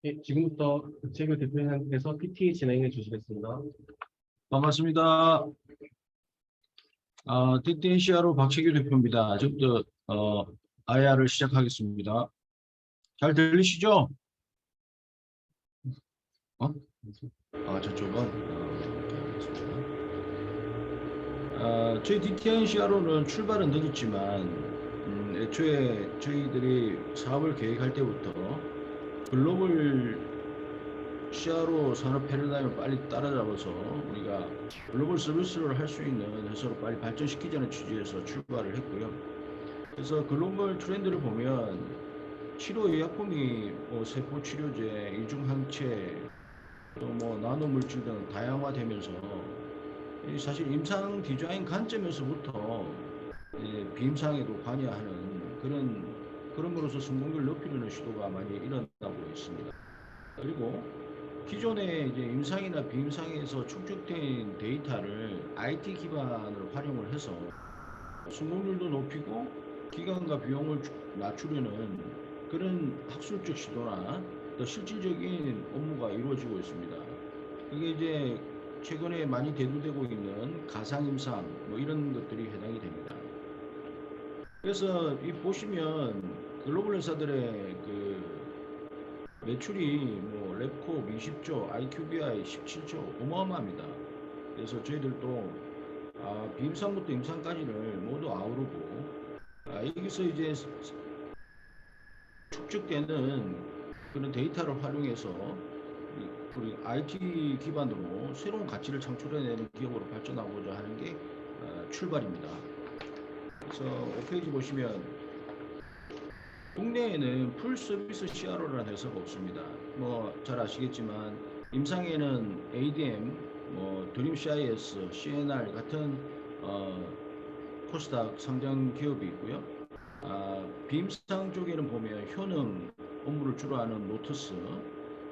예, 지금부터 최고 대표님께서 PT 진행해 주시겠습니다. 반갑습니다. TTNCRO 박채규 대표입니다. 지금부터 IR을 시작하겠습니다. 잘 들리시죠? 저쪽은? 알겠습니다. 저희 TTNCRO는 출발은 늦었지만 애초에 저희들이 사업을 계획할 때부터 글로벌 CRO 산업 패러다임을 빨리 따라잡아서 우리가 글로벌 서비스를 할 수 있는 회사로 빨리 발전시키자는 취지에서 출발을 했고요. 그래서 글로벌 트렌드를 보면 치료 의약품이 세포 치료제, 이중항체, 또 나노 물질 등 다양화되면서 사실 임상 디자인 관점에서부터 비임상에도 관여하는 그럼으로써 성공률을 높이려는 시도가 많이 일어나고 있습니다. 그리고 기존의 이제 임상이나 비임상에서 축적된 데이터를 IT 기반을 활용을 해서 성공률도 높이고 기간과 비용을 낮추려는 그런 학술적 시도나 더 실질적인 업무가 이루어지고 있습니다. 그게 이제 최근에 많이 대두되고 있는 가상임상 이런 것들이 해당이 됩니다. 그래서 이 보시면 글로벌 회사들의 매출이 랩코 20조, IQVI 17조 어마어마합니다. 그래서 저희들도 비임상부터 임상까지를 모두 아우르고 여기서 이제 축적되는 그런 데이터를 활용해서 우리 IT 기반으로 새로운 가치를 창출해내는 기업으로 발전하고자 하는 게 출발입니다. 그래서 5페이지 보시면 국내에는 풀 서비스 CRO라는 회사가 없습니다. 잘 아시겠지만 임상에는 ADM, 드림 CIS, CNR 같은 코스닥 상장 기업이 있고요. 비임상 쪽에는 보면 효능 업무를 주로 하는 노트스,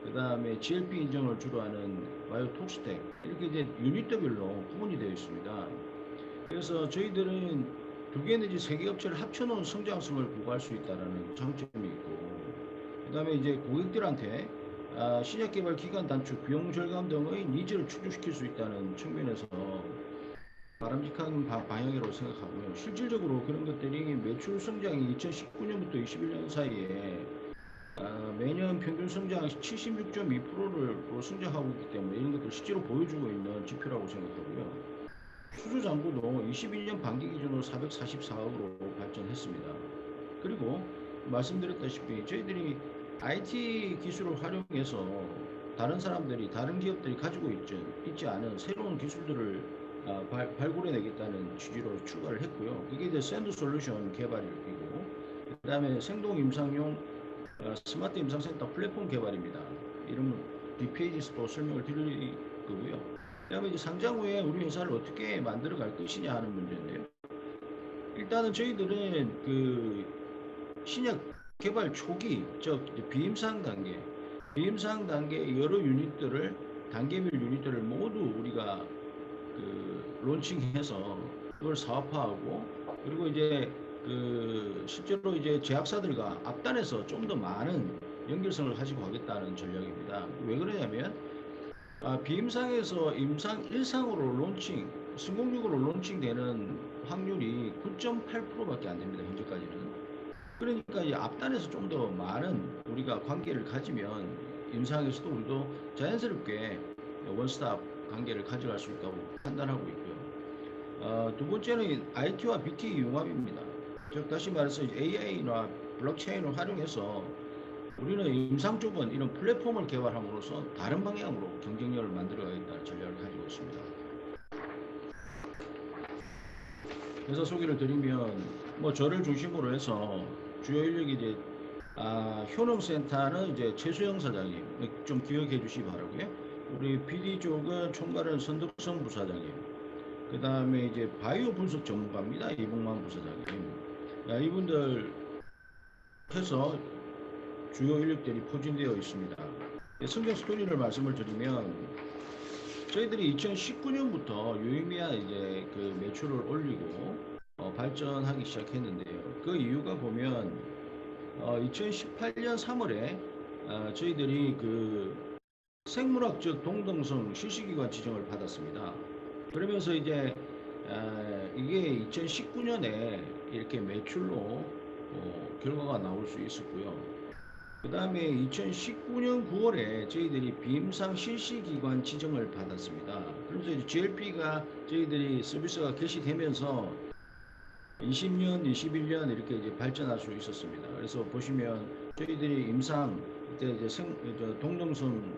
그 다음에 GLP 인정을 주로 하는 바이오톡스텍, 이렇게 이제 유닛별로 구분이 되어 있습니다. 그래서 저희들은 2개 내지 3개 업체를 합쳐놓은 성장성을 구가할 수 있다는 장점이 있고, 그 다음에 이제 고객들한테 신약 개발 기간 단축, 비용 절감 등의 니즈를 축적시킬 수 있다는 측면에서 바람직한 방향이라고 생각하고요. 실질적으로 그런 것들이 매출 성장이 2019년부터 21년 사이에 매년 평균 성장 76.2%로 성장하고 있기 때문에 이런 것들 실제로 보여주고 있는 지표라고 생각하고요. 수주 잔고도 21년 반기 기준으로 444억으로 발전했습니다. 그리고 말씀드렸다시피 저희들이 IT 기술을 활용해서 다른 기업들이 가지고 있지 않은 새로운 기술들을 발굴해내겠다는 취지로 출발을 했고요. 그게 이제 샌드 솔루션 개발이고, 그 다음에 생동 임상용 스마트 임상센터 플랫폼 개발입니다. 이런 뒷페이지에서도 설명을 드릴 거고요. 그다음에 이제 상장 후에 우리 회사를 어떻게 만들어 갈 것이냐 하는 문제인데요. 일단은 저희들은 신약 개발 초기, 비임상 단계 여러 유닛들을 단계별 유닛들을 모두 우리가 론칭해서 그걸 사업화하고, 그리고 이제 실제로 이제 제약사들과 앞단에서 좀 더 많은 연결성을 가지고 가겠다는 전략입니다. 왜 그러냐면 비임상에서 임상 1상으로 성공률으로 론칭되는 확률이 9.8%밖에 안 됩니다. 현재까지는. 그러니까 이 앞단에서 좀 더 많은 우리가 관계를 가지면 임상에서도 우리도 자연스럽게 원스톱 관계를 가져갈 수 있다고 판단하고 있고요. 두 번째는 IT와 BT 융합입니다. 즉 다시 말해서 AI나 블록체인을 활용해서 우리는 임상 쪽은 이런 플랫폼을 개발함으로써 다른 방향으로 경쟁력을 만들어가겠다는 전략을 가지고 있습니다. 회사 소개를 드리면 저를 중심으로 해서 주요 인력이 이제 효능센터는 이제 최수영 사장님 좀 기억해 주시기 바라고요. 우리 PD 쪽은 총괄은 선덕성 부사장님, 그 다음에 이제 바이오 분석 전문가입니다. 이봉만 부사장님. 이분들 해서 주요 인력들이 포진되어 있습니다. 성장 스토리를 말씀을 드리면 저희들이 2019년부터 유의미한 이제 매출을 올리고 발전하기 시작했는데요. 그 이유가 보면 2018년 3월에 저희들이 그 생물학적 동등성 실시기관 지정을 받았습니다. 그러면서 이제 이게 2019년에 이렇게 매출로 결과가 나올 수 있었고요. 그 다음에 2019년 9월에 저희들이 비임상 실시기관 지정을 받았습니다. 그래서 이제 GLP가 저희들이 서비스가 개시되면서 20년, 21년 이렇게 이제 발전할 수 있었습니다. 그래서 보시면 저희들이 임상, 그때 이제 동등성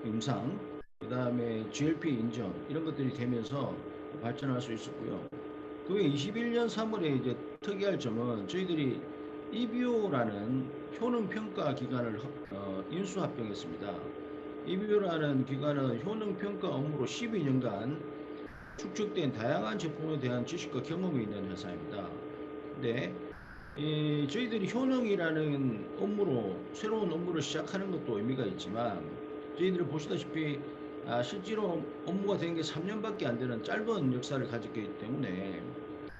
임상, 그 다음에 GLP 인정 이런 것들이 되면서 발전할 수 있었고요. 그 외에 21년 3월에 이제 특이할 점은 저희들이 EBO라는 효능 평가 기관을 인수합병했습니다. EBO라는 기관은 효능 평가 업무로 12년간 축적된 다양한 제품에 대한 지식과 경험이 있는 회사입니다. 근데 저희들이 효능이라는 업무로 새로운 업무를 시작하는 것도 의미가 있지만 저희들이 보시다시피 실제로 업무가 된 게 3년밖에 안 되는 짧은 역사를 가졌기 때문에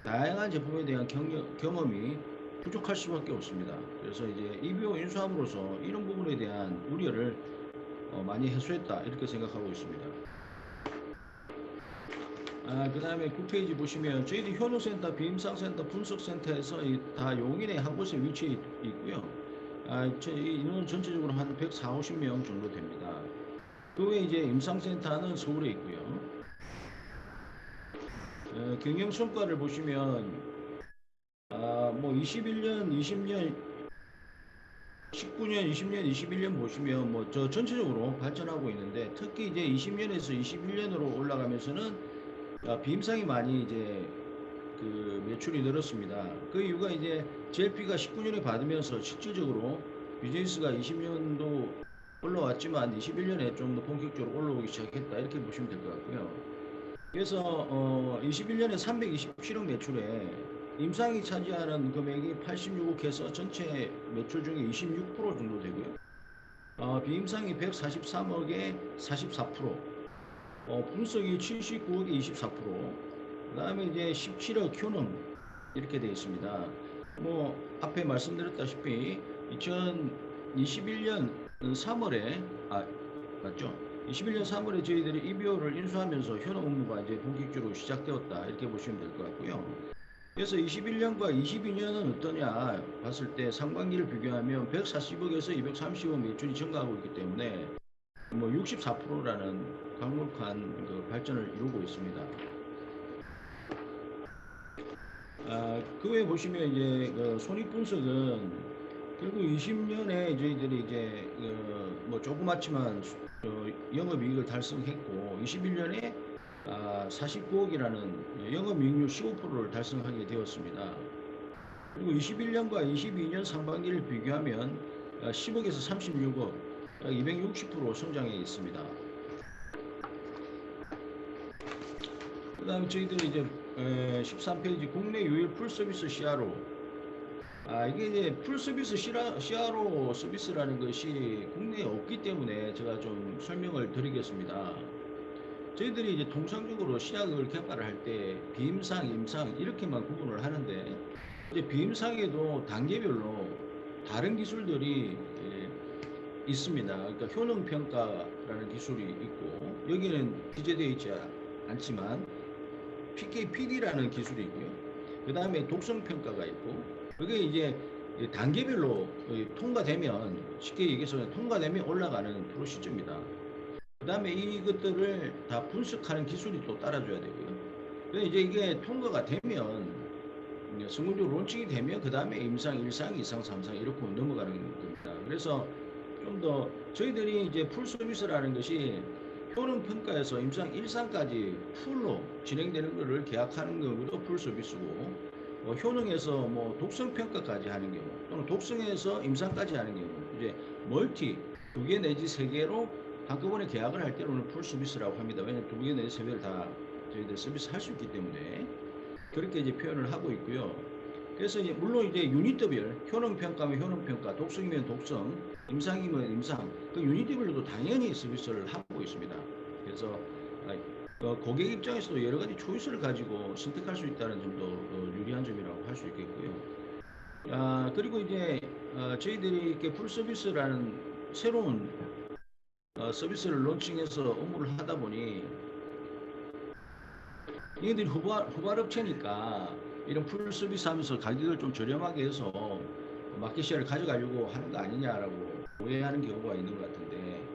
다양한 제품에 대한 경험이 부족할 수밖에 없습니다. 그래서 이제 EBO 인수함으로써 이런 부분에 대한 우려를 많이 해소했다 이렇게 생각하고 있습니다. 그 다음에 9페이지 보시면 저희들 효능센터, 비임상센터, 분석센터에서 다 용인의 한 곳에 위치해 있고요. 저희 인원 전체적으로 한 140~150명 정도 됩니다. 그 외에 이제 임상센터는 서울에 있고요. 경영 성과를 보시면 뭐 21년, 20년, 19년, 20년, 21년 보시면 뭐 저 전체적으로 발전하고 있는데 특히 이제 20년에서 21년으로 올라가면서는 비임상이 많이 이제 그 매출이 늘었습니다. 그 이유가 이제 GLP가 19년에 받으면서 실질적으로 비즈니스가 20년도 올라왔지만 21년에 좀 더 본격적으로 올라오기 시작했다 이렇게 보시면 될 것 같고요. 그래서 21년에 327억 매출에 임상이 차지하는 금액이 86억에서 전체 매출 중에 26% 정도 되고요. 비임상이 143억에 44%, 분석이 79억에 24%, 그 다음에 이제 17억 효능 이렇게 되어 있습니다. 뭐 앞에 말씀드렸다시피 2021년 3월에 맞죠? 21년 3월에 저희들이 EBO를 인수하면서 효능 업무가 이제 본격적으로 시작되었다 이렇게 보시면 될 것 같고요. 그래서 21년과 22년은 어떠냐 봤을 때 상반기를 비교하면 140억에서 230억 매출이 증가하고 있기 때문에 뭐 64%라는 강력한 그 발전을 이루고 있습니다. 그 외에 보시면 이제 그 손익분석은 결국 20년에 저희들이 이제 뭐 조그맣지만 영업이익을 달성했고 21년에 49억이라는 영업이익률 15%를 달성하게 되었습니다. 그리고 21년과 22년 상반기를 비교하면 10억에서 36억, 260% 성장해 있습니다. 그 다음에 저희들이 이제 13페이지 국내 유일 풀서비스 CRO. 이게 이제 풀서비스 CRO 서비스라는 것이 국내에 없기 때문에 제가 좀 설명을 드리겠습니다. 저희들이 이제 통상적으로 시약을 개발을 할 때 비임상, 임상 이렇게만 구분을 하는데 이제 비임상에도 단계별로 다른 기술들이 있습니다. 그러니까 효능 평가라는 기술이 있고 여기는 기재되어 있지 않지만 PK/PD라는 기술이 있고요. 그 다음에 독성 평가가 있고 그게 이제 단계별로 통과되면 쉽게 얘기해서 통과되면 올라가는 프로시저입니다. 그 다음에 이것들을 다 분석하는 기술이 또 따라줘야 되고요. 그래서 이제 이게 통과가 되면 성공적으로 론칭이 되면 그 다음에 임상 1상, 2상, 3상 이렇게 넘어가는 겁니다. 그래서 좀 더 저희들이 이제 풀 서비스라는 것이 효능 평가에서 임상 1상까지 풀로 진행되는 것을 계약하는 경우도 풀 서비스고 효능에서 뭐 독성 평가까지 하는 경우 또는 독성에서 임상까지 하는 경우 이제 멀티 2개 내지 3개로 한꺼번에 계약을 할 때로는 풀 서비스라고 합니다. 왜냐하면 2개 내지 3개를 다 저희들 서비스 할 수 있기 때문에 그렇게 이제 표현을 하고 있고요. 그래서 이제 물론 이제 유닛별 효능 평가면 효능 평가, 독성이면 독성, 임상이면 임상 그 유닛별로도 당연히 서비스를 하고 있습니다. 그래서 고객 입장에서도 여러 가지 초이스를 가지고 선택할 수 있다는 점도 유리한 점이라고 할 수 있겠고요. 그리고 이제 저희들이 이렇게 풀 서비스라는 새로운 서비스를 론칭해서 업무를 하다 보니 얘네들이 후발업체니까 이런 풀 서비스 하면서 가격을 좀 저렴하게 해서 마켓시ェ어를 가져가려고 하는 거 아니냐라고 오해하는 경우가 있는 것 같은데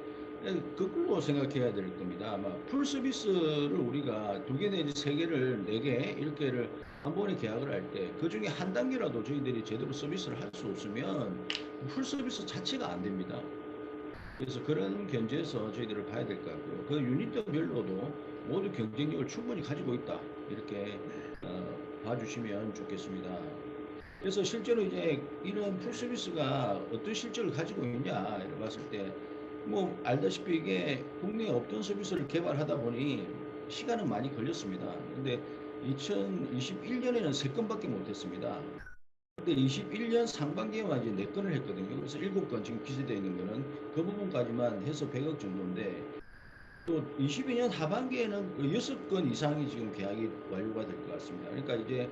거꾸로 생각해야 될 겁니다. 아마 풀 서비스를 우리가 2개 내지 3개를 4개 이렇게를 한 번에 계약을 할 때 그 중에 한 단계라도 저희들이 제대로 서비스를 할 수 없으면 풀 서비스 자체가 안 됩니다. 그래서 그런 견지에서 저희들을 봐야 될 것 같고요. 그 유닛별로도 모두 경쟁력을 충분히 가지고 있다. 이렇게 봐주시면 좋겠습니다. 그래서 실제로 이제 이런 풀 서비스가 어떤 실적을 가지고 있냐 이렇게 봤을 때 뭐 알다시피 이게 국내에 없던 서비스를 개발하다 보니 시간은 많이 걸렸습니다. 근데 2021년에는 3건밖에 못했습니다. 근데 21년 상반기에만 이제 4건을 했거든요. 그래서 7건 지금 기재되어 있는 거는 그 부분까지만 해서 100억 정도인데 또 22년 하반기에는 6건 이상이 지금 계약이 완료가 될 것 같습니다. 그러니까 이제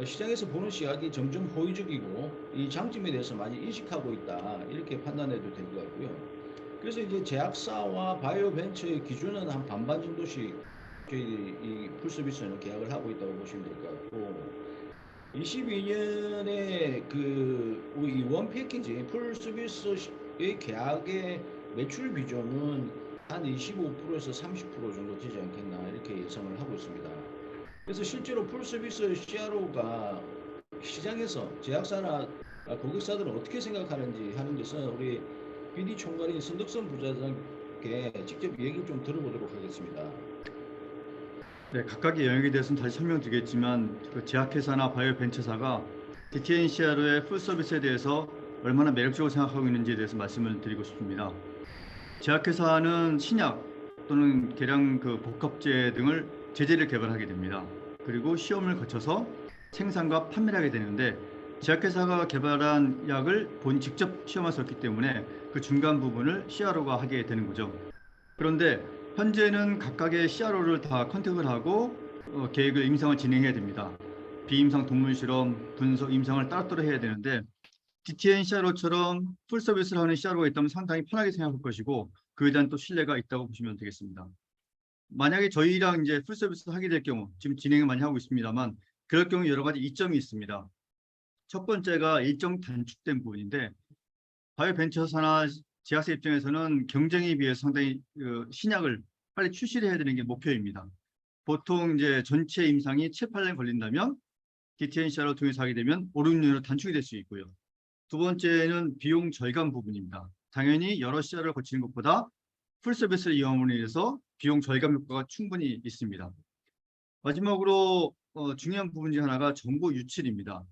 시장에서 보는 시각이 점점 호의적이고 이 장점에 대해서 많이 인식하고 있다. 이렇게 판단해도 될 것 같고요. 그래서 이제 제약사와 바이오 벤처의 기준은 한 반반 정도씩 저희들이 이 풀서비스는 계약을 하고 있다고 보시면 될 것 같고 22년에 이 원 패키지 풀 서비스의 계약의 매출 비중은 한 25%에서 30% 정도 되지 않겠나 이렇게 예상을 하고 있습니다. 그래서 실제로 풀 서비스 CRO가 시장에서 제약사나 고객사들은 어떻게 생각하는지 하는 것은 우리 BD 총괄인 선덕선 부사장께 직접 얘기를 좀 들어보도록 하겠습니다. 네, 각각의 영역에 대해서는 다시 설명드리겠지만 그 제약회사나 바이오벤처사가 DTNCRO의 풀서비스에 대해서 얼마나 매력적으로 생각하고 있는지에 대해서 말씀을 드리고 싶습니다. 제약회사는 신약 또는 개량 복합제 등을 제재를 개발하게 됩니다. 그리고 시험을 거쳐서 생산과 판매를 하게 되는데 제약회사가 개발한 약을 직접 시험할 수 없기 때문에 그 중간 부분을 CRO가 하게 되는 거죠. 그런데 현재는 각각의 CRO를 다 컨택을 하고 계획을 임상을 진행해야 됩니다. 비임상 동물 실험, 분석, 임상을 따로따로 해야 되는데 DTN CRO처럼 풀 서비스를 하는 CRO가 있다면 상당히 편하게 생각할 것이고 그에 대한 또 신뢰가 있다고 보시면 되겠습니다. 만약에 저희랑 이제 풀 서비스를 하게 될 경우 지금 진행을 많이 하고 있습니다만 그럴 경우 여러 가지 이점이 있습니다. 첫 번째가 일정 단축된 부분인데 바이오벤처사나 제약사 입장에서는 경쟁에 비해서 상당히 신약을 빨리 출시를 해야 되는 게 목표입니다. 보통 이제 전체 임상이 7, 8년 걸린다면 DTNCR을 통해서 하게 되면 5, 6년으로 단축이 될 수 있고요. 두 번째는 비용 절감 부분입니다. 당연히 여러 CR을 거치는 것보다 풀 서비스를 이용함으로 인해서 비용 절감 효과가 충분히 있습니다. 마지막으로 중요한 부분 중 하나가 정보 유출입니다.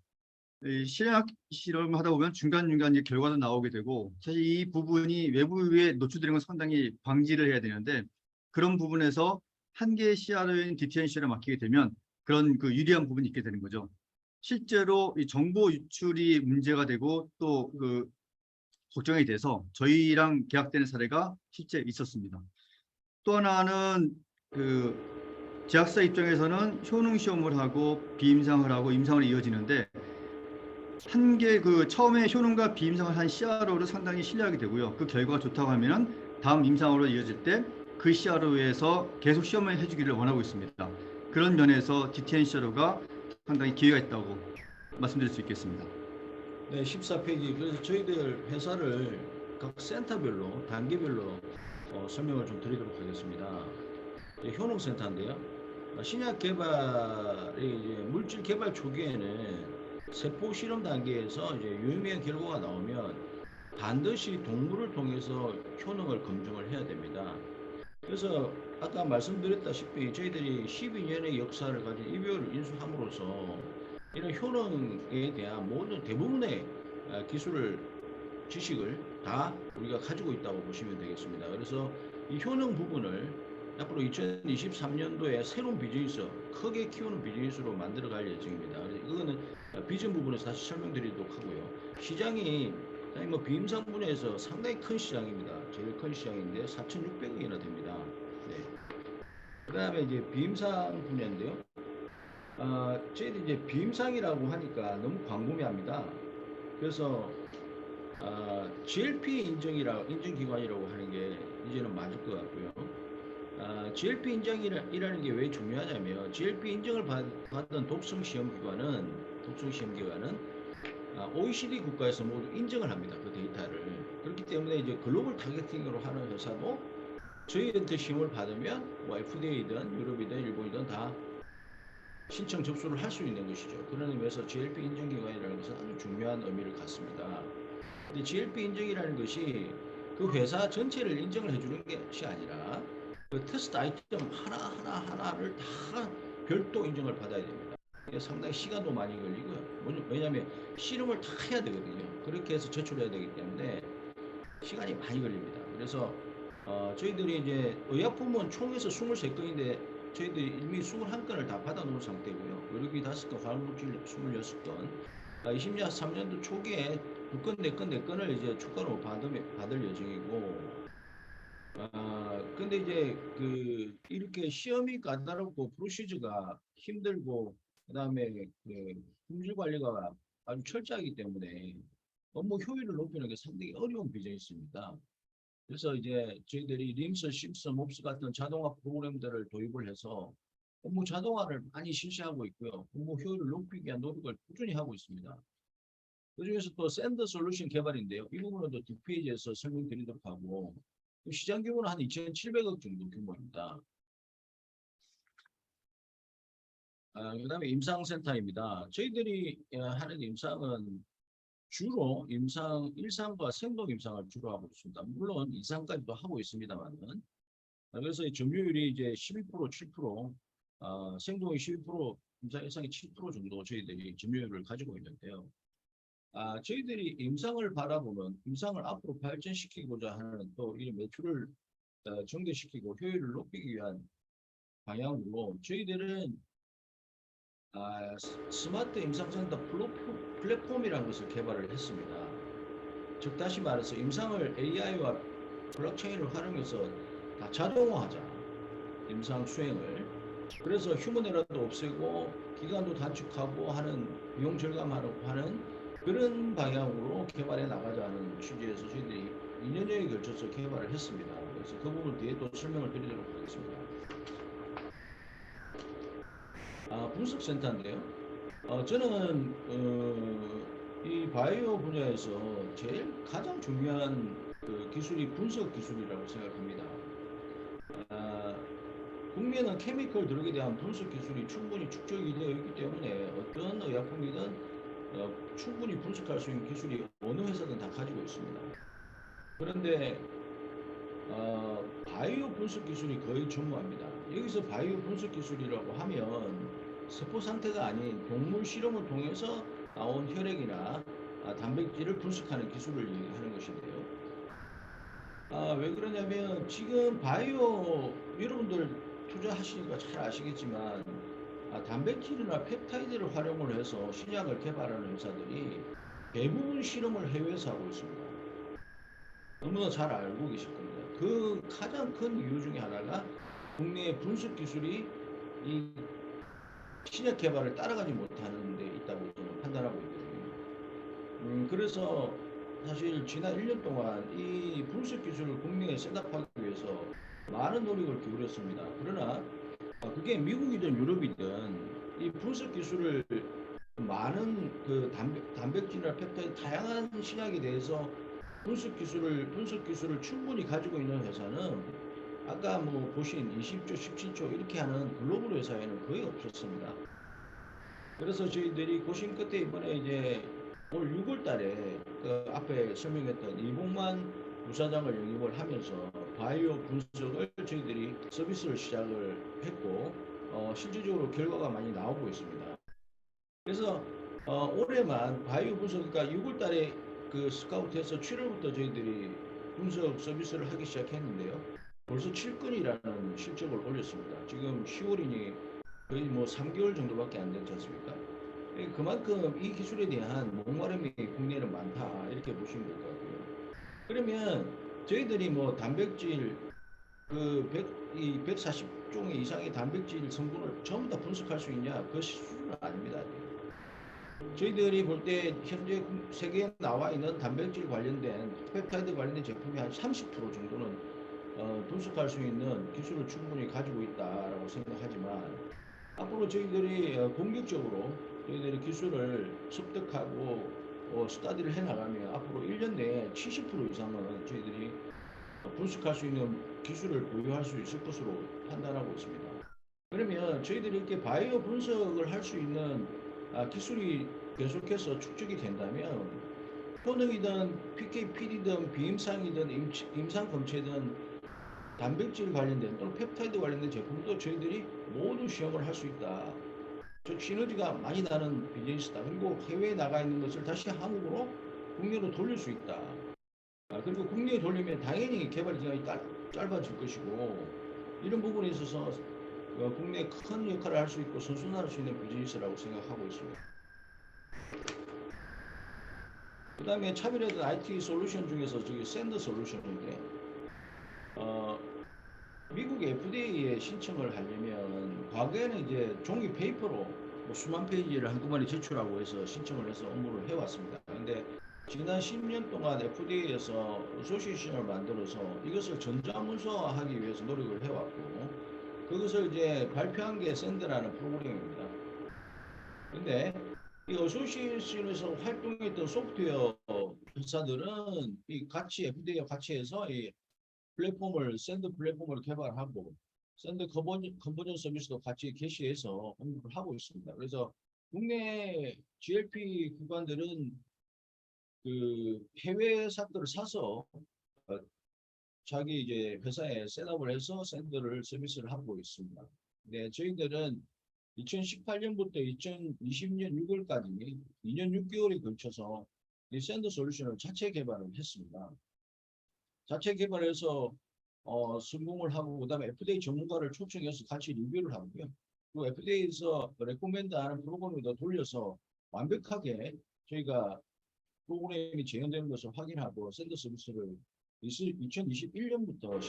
실험 실험하다 보면 중간중간 결과도 나오게 되고 사실 이 부분이 외부에 노출되는 건 상당히 방지를 해야 되는데 그런 부분에서 한 개의 CRO인 DTNC를 맡기게 되면 그런 유리한 부분이 있게 되는 거죠. 실제로 이 정보 유출이 문제가 되고 또 걱정이 돼서 저희랑 계약되는 사례가 실제 있었습니다. 또 하나는 제약사 입장에서는 효능 시험을 하고 비임상을 하고 임상을 이어지는데 한 개 처음에 효능과 비임상을 한 CRO를 상당히 신뢰하게 되고요. 그 결과가 좋다고 하면은 다음 임상으로 이어질 때 그 CRO에서 계속 시험을 해주기를 원하고 있습니다. 그런 면에서 DTN CRO가 상당히 기회가 있다고 말씀드릴 수 있겠습니다. 네, 14페이지. 그래서 저희들 회사를 각 센터별로 단계별로 설명을 좀 드리도록 하겠습니다. 효능센터인데요. 신약 개발의 이제 물질 개발 초기에는 세포 실험 단계에서 이제 유의미한 결과가 나오면 반드시 동물을 통해서 효능을 검증을 해야 됩니다. 그래서 아까 말씀드렸다시피 저희들이 12년의 역사를 가진 이별을 인수함으로써 이런 효능에 대한 모든 대부분의 기술을 지식을 다 우리가 가지고 있다고 보시면 되겠습니다. 그래서 이 효능 부분을 앞으로 2023년도에 새로운 비즈니스, 크게 키우는 비즈니스로 만들어갈 예정입니다. 이거는 비전 부분에서 다시 설명드리도록 하고요. 시장이 뭐 비임상 분야에서 상당히 큰 시장입니다. 제일 큰 시장인데 4,600억이나 됩니다. 네. 그 다음에 이제 비임상 분야인데요. 저희들이 이제 비임상이라고 하니까 너무 광범위합니다. 그래서 GLP 인증기관이라고 하는 게 이제는 맞을 것 같고요. GLP 인증이라는 게 왜 중요하냐면 GLP 인증을 받은 독성 시험기관은 OECD 국가에서 모두 인정을 합니다. 그 데이터를. 그렇기 때문에 이제 글로벌 타겟팅으로 하는 회사도 저희한테 시험을 받으면 뭐 FDA든 유럽이든 일본이든 다 신청 접수를 할 수 있는 것이죠. 그런 의미에서 GLP 인증기관이라는 것은 아주 중요한 의미를 갖습니다. 근데 GLP 인증이라는 것이 그 회사 전체를 인정을 해주는 것이 아니라 그 테스트 아이템 하나를 다 별도 인정을 받아야 됩니다. 이게 상당히 시간도 많이 걸리고요. 왜냐하면 실험을 다 해야 되거든요. 그렇게 해서 제출해야 되기 때문에 시간이 많이 걸립니다. 그래서 저희들이 이제 의약품은 총에서 23건인데 저희들이 이미 21건을 다 받아놓은 상태고요. 의료기 5건, 화학물질 26건. 23년도 초기에 2건, 4건을 이제 추가로 받을 예정이고. 근데 이제 이렇게 시험이 까다롭고 프로시저가 힘들고 그다음에 품질 관리가 아주 철저하기 때문에 업무 효율을 높이는 게 상당히 어려운 비전이 있습니다. 그래서 이제 저희들이 림스, 심스, 몹스 같은 자동화 프로그램들을 도입을 해서 업무 자동화를 많이 실시하고 있고요. 업무 효율을 높이기 위한 노력을 꾸준히 하고 있습니다. 그중에서 또 샌드 솔루션 개발인데요. 이 부분은 또 뒷페이지에서 설명드리도록 하고 시장 규모는 한 2,700억 정도 규모입니다. 그다음에 임상센터입니다. 저희들이 하는 임상은 주로 일상과 생동 임상을 주로 하고 있습니다. 물론 이상까지도 하고 있습니다만은. 그래서 점유율이 이제 12%, 7%, 생동이 12%, 임상이 7% 정도 저희들이 점유율을 가지고 있는데요. 저희들이 임상을 바라보면 임상을 앞으로 발전시키고자 하는 또 이 매출을 증대시키고 효율을 높이기 위한 방향으로 저희들은 스마트 임상센터 플랫폼이라는 것을 개발을 했습니다. 즉 다시 말해서 임상을 AI와 블록체인을 활용해서 다 자동화하자. 임상 수행을. 그래서 휴먼 에러도 없애고 기간도 단축하고 하는 비용 절감하고 하는 그런 방향으로 개발해 나가자는 취지에서 저희들이 2년여에 걸쳐서 개발을 했습니다. 그래서 그 부분 뒤에 또 설명을 드리도록 하겠습니다. 분석센터인데요. 저는 이 바이오 분야에서 가장 중요한 기술이 분석 기술이라고 생각합니다. 국내는 케미컬 드럭에 대한 분석 기술이 충분히 축적이 되어 있기 때문에 어떤 의약품이든 충분히 분석할 수 있는 기술이 어느 회사든 다 가지고 있습니다. 그런데 바이오 분석 기술이 거의 전무합니다. 여기서 바이오 분석 기술이라고 하면 세포 상태가 아닌 동물 실험을 통해서 나온 혈액이나 단백질을 분석하는 기술을 얘기하는 것인데요. 왜 그러냐면 지금 바이오 여러분들 투자하시니까 잘 아시겠지만 단백질이나 펩타이드를 활용을 해서 신약을 개발하는 회사들이 대부분 실험을 해외에서 하고 있습니다. 너무나 잘 알고 계실 겁니다. 그 가장 큰 이유 중에 하나가 국내의 분석 기술이 이 신약 개발을 따라가지 못하는 데 있다고 저는 판단하고 있거든요. 그래서 사실 지난 1년 동안 이 분석 기술을 국내에 셋업하기 위해서 많은 노력을 기울였습니다. 그러나 그게 미국이든 유럽이든 이 분석 기술을 많은 단백질이나 펩타이드 다양한 신약에 대해서 분석 기술을 충분히 가지고 있는 회사는 아까 뭐 보신 20조, 17조 이렇게 하는 글로벌 회사에는 거의 없었습니다. 그래서 저희들이 고심 끝에 이번에 이제 올 6월 달에 앞에 설명했던 이봉만 부사장을 영입을 하면서 바이오 분석을 저희들이 서비스를 시작을 했고 실질적으로 결과가 많이 나오고 있습니다. 그래서 올해만 바이오 분석, 그러니까 6월 달에 스카우트해서 7월부터 저희들이 분석 서비스를 하기 시작했는데요. 벌써 7건이라는 실적을 올렸습니다. 지금 10월이니 거의 뭐 3개월 정도밖에 안 됐지 않습니까? 그만큼 이 기술에 대한 목마름이 국내에는 많다 이렇게 보시면 될 것 같고요. 그러면 저희들이 뭐 단백질 140종의 이상의 단백질 성분을 전부 다 분석할 수 있냐? 그 수준은 아닙니다. 저희들이 볼 때 현재 세계에 나와 있는 단백질 관련된 펩타이드 관련된 제품이 한 30% 정도는 분석할 수 있는 기술을 충분히 가지고 있다라고 생각하지만 앞으로 저희들이 공격적으로 저희들이 기술을 습득하고 스타디를 해 나가면 앞으로 1년 내에 70% 이상은 저희들이 분석할 수 있는 기술을 보유할 수 있을 것으로 판단하고 있습니다. 그러면 저희들이 이렇게 바이오 분석을 할 수 있는 기술이 계속해서 축적이 된다면 효능이든 PK/PD든 비임상이든 임상 검체든 단백질 관련된 또는 펩타이드 관련된 제품도 저희들이 모두 시험을 할 수 있다. 즉 시너지가 많이 나는 비즈니스다. 그리고 해외에 나가 있는 것을 다시 한국으로 국내로 돌릴 수 있다. 그리고 국내에 돌리면 당연히 개발 기간이 짧아질 것이고 이런 부분에 있어서 국내에 큰 역할을 할 수 있고 선순환할 수 있는 비즈니스라고 생각하고 있습니다. 그 다음에 차별화된 IT 솔루션 중에서 저기 샌드 솔루션인데 미국 FDA에 신청을 하려면 과거에는 이제 종이 페이퍼로 뭐 수만 페이지를 한꺼번에 제출하고 해서 신청을 해서 업무를 해왔습니다. 근데 지난 10년 동안 FDA에서 어소시에이션을 만들어서 이것을 전자문서화하기 위해서 노력을 해왔고 그것을 이제 발표한 게 샌드라는 프로그램입니다. 근데 이 어소시에이션에서 활동했던 소프트웨어 회사들은 이 같이 FDA와 같이 해서 이 플랫폼을 샌드 플랫폼을 개발하고 샌드 컨버전 서비스도 같이 개시해서 공급을 하고 있습니다. 그래서 국내 GLP 기관들은 그 해외 사업들을 사서 자기 이제 회사에 셋업을 해서 샌드를 서비스를 하고 있습니다. 네, 저희들은 2018년부터 2020년 6월까지 2년 6개월에 걸쳐서 이 샌드 솔루션을 자체 개발을 했습니다. 자체 개발해서 성공을 하고 그다음에 FDA 전문가를 초청해서 같이 리뷰를 하고요. 그 FDA에서 레코멘드하는 프로그램에다 돌려서 완벽하게 저희가 프로그램이 재현되는 것을 확인하고 샌드 서비스를 2021년부터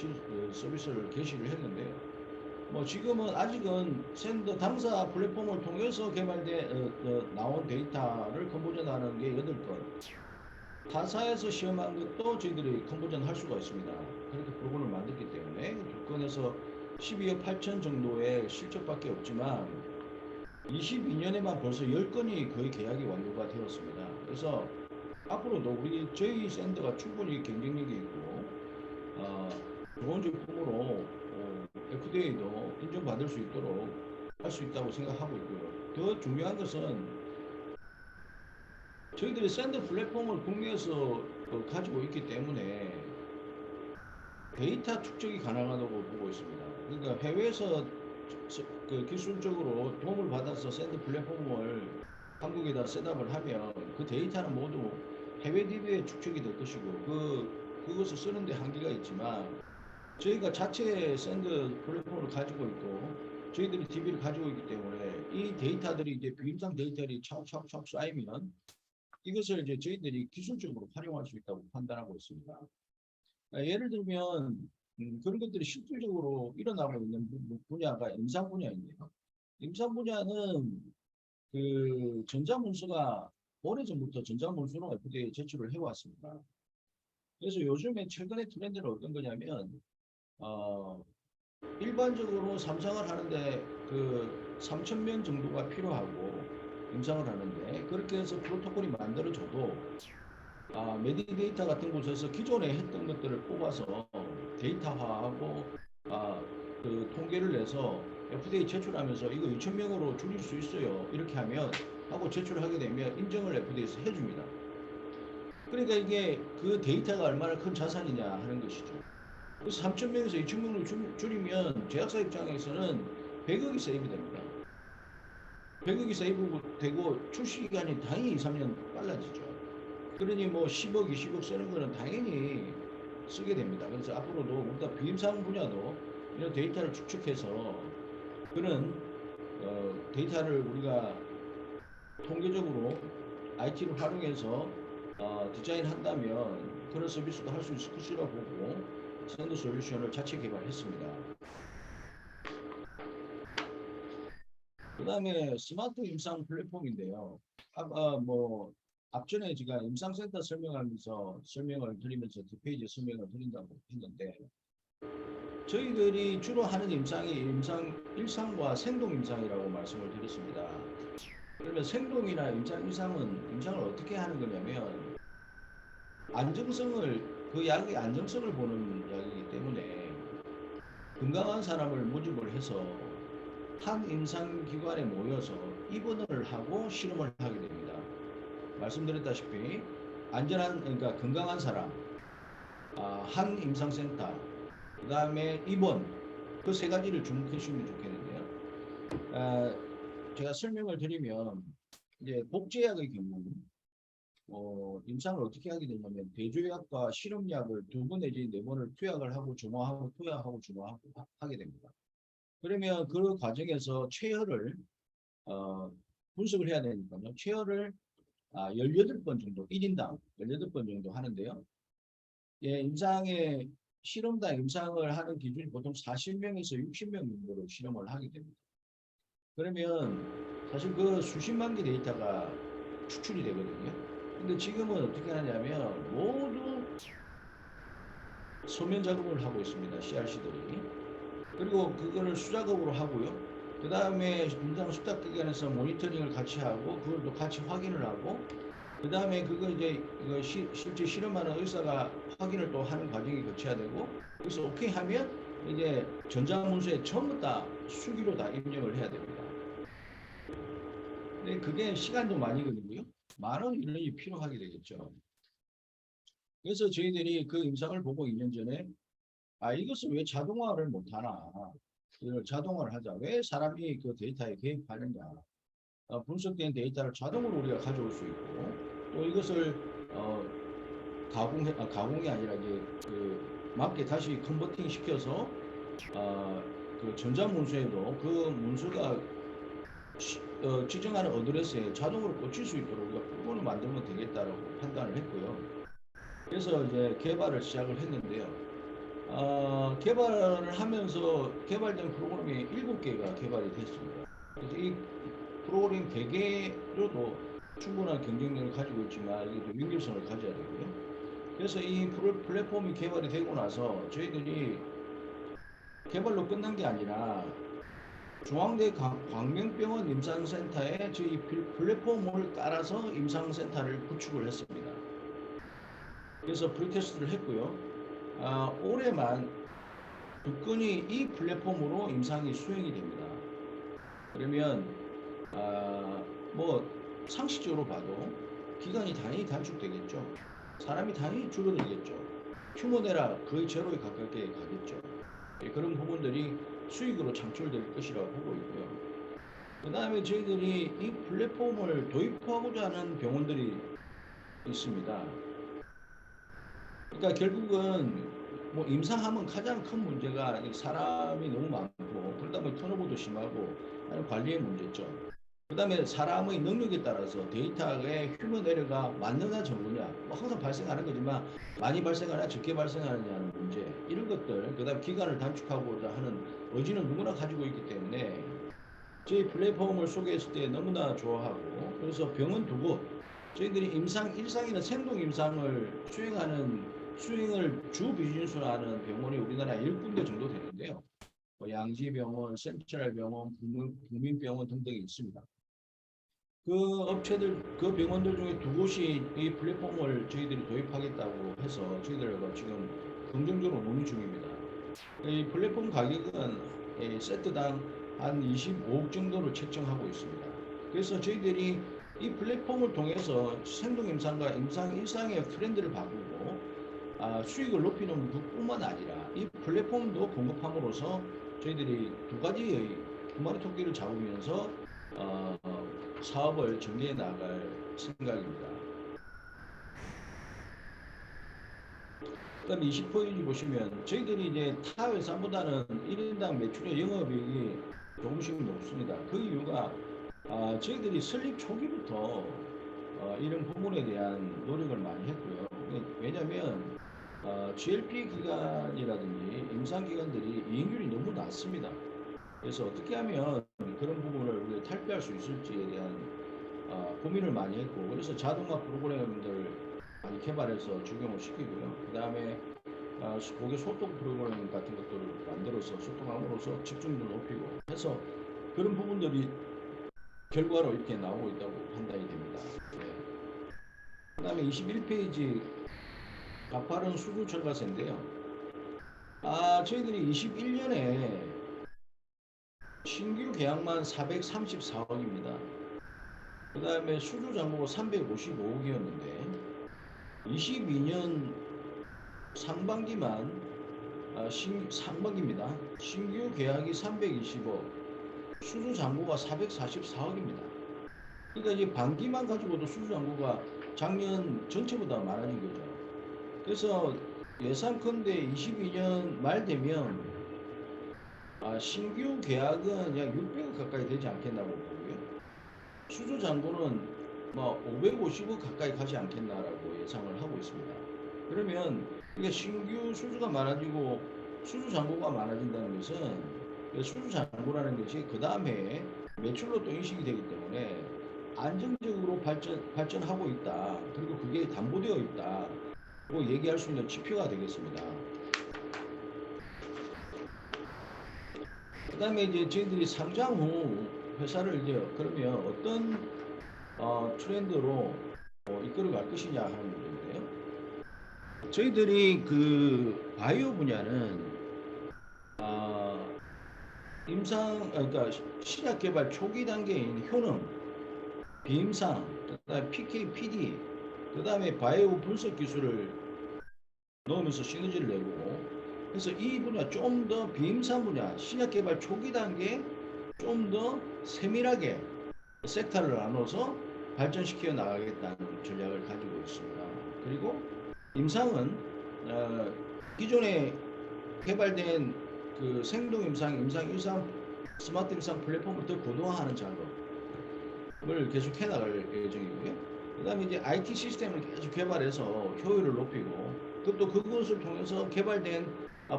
서비스를 개시를 했는데요. 뭐 지금은 아직은 샌드 당사 플랫폼을 통해서 나온 데이터를 컨버전하는 게 8건. 타사에서 시험한 것도 저희들이 컨버전 할 수가 있습니다. 그렇게 프로그램을 만들기 때문에 2건에서 12억 8천 정도의 실적밖에 없지만 22년에만 벌써 10건이 거의 계약이 완료가 되었습니다. 그래서 앞으로도 저희 샌드가 충분히 경쟁력이 있고 좋은 제품으로 FDA도 인정받을 수 있도록 할 수 있다고 생각하고 있고요. 더 중요한 것은 저희들이 샌드 플랫폼을 국내에서 가지고 있기 때문에 데이터 축적이 가능하다고 보고 있습니다. 그러니까 해외에서 그 기술적으로 도움을 받아서 샌드 플랫폼을 한국에다 셋업을 하면 그 데이터는 모두 해외 DB에 축적이 될 것이고 그것을 쓰는데 한계가 있지만 저희가 자체 샌드 플랫폼을 가지고 있고 저희들이 DB를 가지고 있기 때문에 이 데이터들이 이제 비임상 데이터들이 차곡차곡 쌓이면 이것을 이제 저희들이 기술적으로 활용할 수 있다고 판단하고 있습니다. 예를 들면 그런 것들이 실질적으로 일어나고 있는 분야가 임상 분야인데요. 임상 분야는 그 전자문서가 오래전부터 전자문서로 FDA에 제출을 해왔습니다. 그래서 요즘에 최근의 트렌드는 어떤 거냐면 일반적으로 삼상을 하는데 그 3,000명 정도가 필요하고 임상을 하는데 그렇게 해서 프로토콜이 만들어져도 메디데이터 같은 곳에서 기존에 했던 것들을 뽑아서 데이터화하고 그 통계를 내서 FDA 제출하면서 이거 2,000명으로 줄일 수 있어요. 이렇게 하고 제출하게 되면 인정을 FDA에서 해줍니다. 그러니까 이게 그 데이터가 얼마나 큰 자산이냐 하는 것이죠. 그래서 3,000명에서 2,000명으로 줄이면 제약사 입장에서는 100억이 세이브 됩니다. 100억이 세이브 되고 출시 기간이 당연히 2, 3년 빨라지죠. 그러니 뭐 10억, 20억 쓰는 거는 당연히 쓰게 됩니다. 그래서 앞으로도 우리가 비임상 분야도 이런 데이터를 축적해서 그런 데이터를 우리가 통계적으로 IT를 활용해서 디자인한다면 그런 서비스도 할 수 있을 것이라고 보고 샌드 솔루션을 자체 개발했습니다. 그다음에 스마트 임상 플랫폼인데요. 앞전에 제가 임상센터 설명을 드리면서 뒷페이지 설명을 드린다고 했는데, 저희들이 주로 하는 임상이 일상과 생동 임상이라고 말씀을 드렸습니다. 그러면 생동이나 임상을 어떻게 하는 거냐면, 그 약의 안정성을 보는 약이기 때문에 건강한 사람을 모집을 해서 한 임상기관에 모여서 입원을 하고 실험을 하게 됩니다. 말씀드렸다시피 그러니까 건강한 사람, 한 임상센터, 그 다음에 입원, 그 세 가지를 주목해 주시면 좋겠는데요. 제가 설명을 드리면, 이제 복제약의 경우 임상을 어떻게 하게 되냐면, 대조약과 실험약을 2번 내지 4번을 투약을 하고 중화하고 투약하고 중화하고 하게 됩니다. 그러면 그 과정에서 체혈을 분석을 해야 되니까요. 체혈을 18번 정도, 1인당 18번 정도 하는데요. 예, 실험당 임상을 하는 기준이 보통 40명에서 60명 정도로 실험을 하게 됩니다. 그러면 사실 그 수십만 개 데이터가 추출이 되거든요. 근데 지금은 어떻게 하냐면 모두 서면 작업을 하고 있습니다. CRC들이. 그리고 그거를 수작업으로 하고요. 그 다음에 임상 수탁기관에서 모니터링을 같이 하고, 그걸 또 같이 확인을 하고, 그 다음에 이거 실제 실험하는 의사가 확인을 또 하는 과정이 거쳐야 되고, 그래서 오케이 하면 이제 전자문서에 전부 다 수기로 다 입력을 해야 됩니다. 근데 그게 시간도 많이 걸리고요. 많은 인력이 필요하게 되겠죠. 그래서 저희들이 그 임상을 보고 2년 전에 이것을 왜 자동화를 못하나, 이걸 자동화를 하자. 왜 사람이 그 데이터에 개입하느냐. 분석된 데이터를 자동으로 우리가 가져올 수 있고, 또 이것을 가공이 아니라 이제 맞게 다시 컨버팅 시켜서 그 전자문서에도 그 문서가 지정하는 어드레스에 자동으로 꽂힐 수 있도록 우리가 프로그램을 만들면 되겠다라고 판단을 했고요. 그래서 이제 개발을 시작을 했는데요. 개발을 하면서 개발된 프로그램이 7개가 개발이 됐습니다. 그래서 이 프로그램 개개로도 충분한 경쟁력을 가지고 있지만 이것도 윤길성을 가져야 되고요. 그래서 이 플랫폼이 개발이 되고 나서 저희들이 개발로 끝난 게 아니라 중앙대 광명병원 임상센터에 저희 플랫폼을 깔아서 임상센터를 구축을 했습니다. 그래서 프리테스트를 했고요. 올해만 2건이 이 플랫폼으로 임상이 수행이 됩니다. 그러면 상식적으로 봐도 기간이 당연히 단축되겠죠. 사람이 당연히 줄어들겠죠. 휴머네라 거의 제로에 가깝게 가겠죠. 그런 부분들이 수익으로 창출될 것이라고 보고 있고요. 그 다음에 저희들이 이 플랫폼을 도입하고자 하는 병원들이 있습니다. 그러니까 결국은 임상하면 가장 큰 문제가 사람이 너무 많고, 그러다 보니 턴오버도 심하고 하는 관리의 문제죠. 그 다음에 사람의 능력에 따라서 데이터의 휴먼 에러가 맞느냐 적느냐, 항상 발생하는 거지만 많이 발생하냐 적게 발생하느냐는 문제, 이런 것들, 그 다음 기간을 단축하고자 하는 의지는 누구나 가지고 있기 때문에 저희 플랫폼을 소개했을 때 너무나 좋아하고, 그래서 병원 2곳, 저희들이 일상이나 생동 임상을 수행을 주 비즈니스로 하는 병원이 우리나라에 10군데 정도 되는데요. 양지병원, 센트럴병원, 국민병원 등등이 있습니다. 그 병원들 중에 2곳이 이 플랫폼을 저희들이 도입하겠다고 해서 저희들과 지금 긍정적으로 논의 중입니다. 이 플랫폼 가격은 세트당 한 25억 정도를 책정하고 있습니다. 그래서 저희들이 이 플랫폼을 통해서 생동 임상과 일상의 트렌드를 바꾸고 수익을 높이는 것뿐만 아니라 이 플랫폼도 공급함으로써 저희들이 2마리 토끼를 잡으면서 사업을 전개해 나갈 생각입니다. 그다음 20페이지 보시면 저희들이 이제 타 회사보다는 1인당 매출의 영업이익이 조금씩 높습니다. 그 이유가 저희들이 설립 초기부터 이런 부분에 대한 노력을 많이 했고요. 왜냐하면 GLP 기관이라든지 임상 기관들이 이익률이 너무 낮습니다. 그래서 어떻게 하면 그런 부분을 우리가 탈피할 수 있을지에 대한 고민을 많이 했고, 그래서 자동화 프로그램들 많이 개발해서 적용을 시키고요. 그 다음에 고객 소통 프로그램 같은 것들을 만들어서 소통함으로써 집중도 높이고 해서 그런 부분들이 결과로 이렇게 나오고 있다고 판단이 됩니다. 네. 그 다음에 21페이지 가파른 수주 절가세인데요. 저희들이 21년에 신규 계약만 434억입니다. 그 다음에 수주 잔고가 355억이었는데 22년 상반기만 상반기입니다. 신규 계약이 320억, 수주 잔고가 444억입니다. 그러니까 이제 반기만 가지고도 수주 잔고가 작년 전체보다 많아진 거죠. 그래서 예상컨대 22년 말 되면 신규 계약은 약 600억 가까이 되지 않겠나고 보고요. 수주 잔고는 550억 가까이 가지 않겠나라고 예상을 하고 있습니다. 그러면 이게 신규 수주가 많아지고 수주 잔고가 많아진다는 것은 수주 잔고라는 것이 그 다음에 매출로 또 인식이 되기 때문에 안정적으로 발전하고 있다. 그리고 그게 담보되어 있다. 고 얘기할 수 있는 지표가 되겠습니다. 그 다음에 이제 저희들이 상장 후 회사를 이제 그러면 어떤 트렌드로 이끌어갈 것이냐 하는 문제인데요. 저희들이 그 바이오 분야는 그러니까 신약 개발 초기 단계인 효능, 비임상, 그다음에 PK, PD, 그다음에 바이오 분석 기술을 넣으면서 시너지를 내고, 그래서 이 분야 좀 더 비임상 분야, 신약 개발 초기 단계 좀 더 세밀하게 섹터를 나눠서 발전시켜 나가겠다는 전략을 가지고 있습니다. 그리고 임상은 기존에 개발된 그 생동 임상, 임상 일상, 스마트 임상 플랫폼을 더 고도화하는 작업을 계속 해나갈 예정이고요. 그 다음에 이제 IT 시스템을 계속 개발해서 효율을 높이고, 또 그것을 통해서 개발된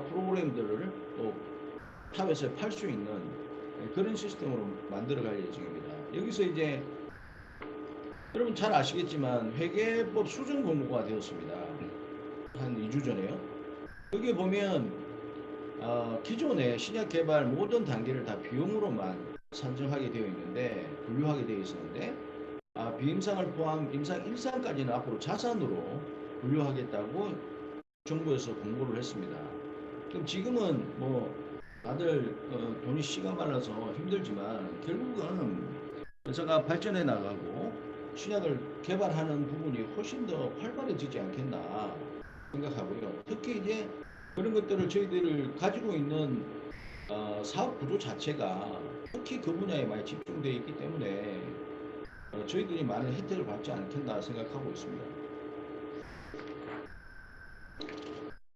프로그램들을 또 탑에서 팔 수 있는 그런 시스템으로 만들어갈 예정입니다. 여기서 이제 여러분 잘 아시겠지만 회계법 수정 공고가 되었습니다. 한 2주 전에요. 여기 보면 기존의 신약 개발 모든 단계를 다 비용으로만 산정하게 되어 있는데, 분류하게 되어 있었는데 비임상을 포함 임상 1상까지는 앞으로 자산으로 분류하겠다고 정부에서 공고를 했습니다. 그럼 지금은 다들 돈이 씨가 말라서 힘들지만 결국은 회사가 발전해 나가고 신약을 개발하는 부분이 훨씬 더 활발해지지 않겠나 생각하고요. 특히 이제 그런 것들을 저희들을 가지고 있는 사업 구조 자체가 특히 그 분야에 많이 집중되어 있기 때문에 저희들이 많은 혜택을 받지 않겠나 생각하고 있습니다.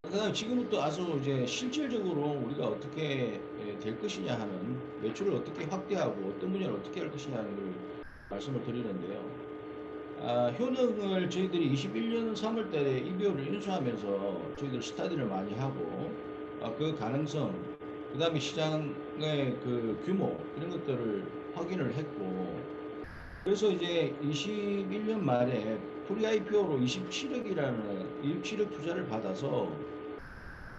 그다음 지금부터 아주 이제 실질적으로 우리가 어떻게 될 것이냐 하는, 매출을 어떻게 확대하고 어떤 분야를 어떻게 할 것이냐 하는 걸 말씀을 드리는데요. 효능을 저희들이 21년 3월 달에 EBO를 인수하면서 저희들 스타디를 많이 하고 그 가능성, 그 다음에 시장의 그 규모 이런 것들을 확인을 했고, 그래서 이제 21년 말에 프리-IPO로 27억 투자를 받아서